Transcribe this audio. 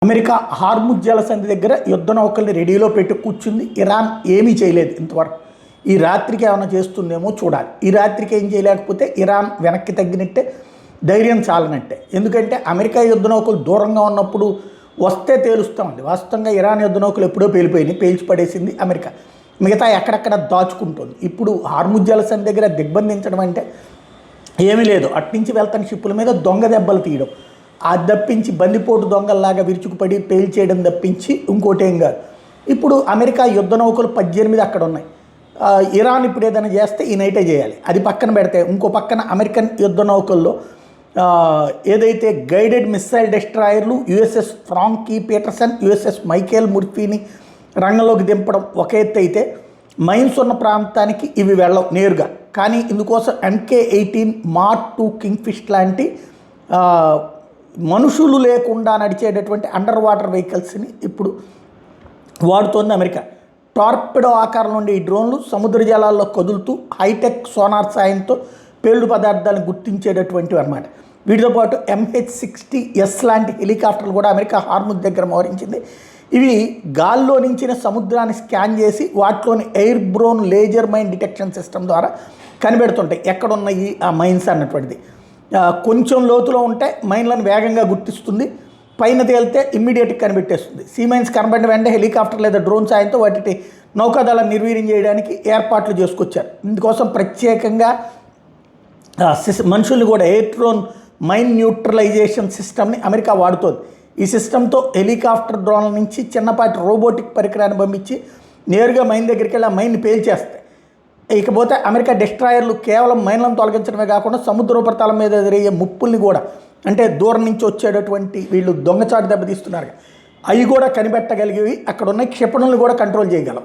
America Hormuz జలసంధి దగ్గర యుద్ధ నౌకల్ని రెడీలో పెట్టి కూర్చుంది. ఇరాన్ ఏమీ చేయలేదు ఇంతవరకు. ఈ రాత్రికి ఏమైనా చేస్తుందేమో చూడాలి. ఈ రాత్రికి ఏం చేయలేకపోతే ఇరాన్ వెనక్కి తగ్గినట్టే, ధైర్యం చాలనట్టే. ఎందుకంటే అమెరికా యుద్ధ నౌకలు దూరంగా ఉన్నప్పుడు వస్తే తేలుస్తూ ఉంది. వాస్తవంగా ఇరాన్ యుద్ధ నౌకలు ఎప్పుడో పేలిపోయినాయి, పేల్చి పడేసింది అమెరికా. మిగతా ఎక్కడెక్కడ దాచుకుంటుంది. ఇప్పుడు హార్ముజ్ జలసంధి దగ్గర దిగ్బంధించడం అంటే ఏమీ లేదు. అట్నుంచి వెళ్తాను షిప్పుల మీద దొంగ దెబ్బలు తీయడం, అది తప్పించి బందిపోటు దొంగల్లాగా విరుచుకుపడి పేల్చేయడం తప్పించి ఇంకోటి ఏం కాదు. ఇప్పుడు అమెరికా యుద్ధ నౌకలు 18 అక్కడ ఉన్నాయి. ఇరాన్ ఇప్పుడు ఏదైనా చేస్తే ఈ నైటే చేయాలి. అది పక్కన పెడితే ఇంకో పక్కన అమెరికన్ యుద్ధ నౌకల్లో ఏదైతే గైడెడ్ మిస్సైల్ డెస్ట్రాయర్లు USS Frankie Peterson, USS Michael ముర్ఫీని రంగంలోకి దింపడం ఒక ఎత్తు అయితే, మైన్స్ ఉన్న ప్రాంతానికి ఇవి వెళ్ళవు నేరుగా. కానీ ఇందుకోసం MK-18 mark II king fish లాంటి మనుషులు లేకుండా నడిచేటటువంటి అండర్ వాటర్ వెహికల్స్ని ఇప్పుడు వాడుతోంది అమెరికా. టార్పిడో ఆకారం నుండి ఈ డ్రోన్లు సముద్ర జలాల్లో కదులుతూ హైటెక్ సోనార్ సాయంతో పేలుడు పదార్థాలను గుర్తించేటటువంటివి అన్నమాట. వీటితో పాటు MH-60S లాంటి హెలికాప్టర్లు కూడా అమెరికా హార్ముజ్ దగ్గర మోహరించింది. ఇవి గాల్లో నుంచిన సముద్రాన్ని స్కాన్ చేసి వాటిలోని airborne laser mine detection system ద్వారా కనిపెడుతుంటాయి ఎక్కడున్నాయి ఆ మైన్స్ అన్నటువంటిది. కొంచెం లోతులో ఉంటే మైన్లను వేగంగా గుర్తిస్తుంది, పైన తేలితే ఇమ్మీడియట్గా కనిపెట్టేస్తుంది. సీ మైన్స్ కనబడిన వెంటనే హెలికాప్టర్ లేదా డ్రోన్ సాయంతో వాటిని నౌకాదళాన్ని నిర్వీర్యం చేయడానికి ఏర్పాట్లు చేసుకొచ్చారు. ఇందుకోసం ప్రత్యేకంగా మనుషుల్ని కూడా ఎయిర్ డ్రోన్ మైన్ న్యూట్రలైజేషన్ సిస్టమ్ని అమెరికా వాడుతోంది. ఈ సిస్టంతో హెలికాప్టర్ డ్రోన్ల నుంచి చిన్నపాటి రోబోటిక్ పరికరాన్ని పంపించి నేరుగా మైన్ దగ్గరికి వెళ్ళి ఆ మైన్ని పేల్చేస్తాయి. ఇకపోతే అమెరికా డిస్ట్రాయర్లు కేవలం మైన్లను తొలగించడమే కాకుండా సముద్ర ఉపరితలం మీద ఎదురయ్యే ముప్పుల్ని కూడా, అంటే దూరం నుంచి వచ్చేటటువంటి వీళ్ళు దొంగచాటు దెబ్బతీస్తున్నారు, అవి కూడా కనిపెట్టగలిగేవి. అక్కడ ఉన్న క్షిపణులను కూడా కంట్రోల్ చేయగలం.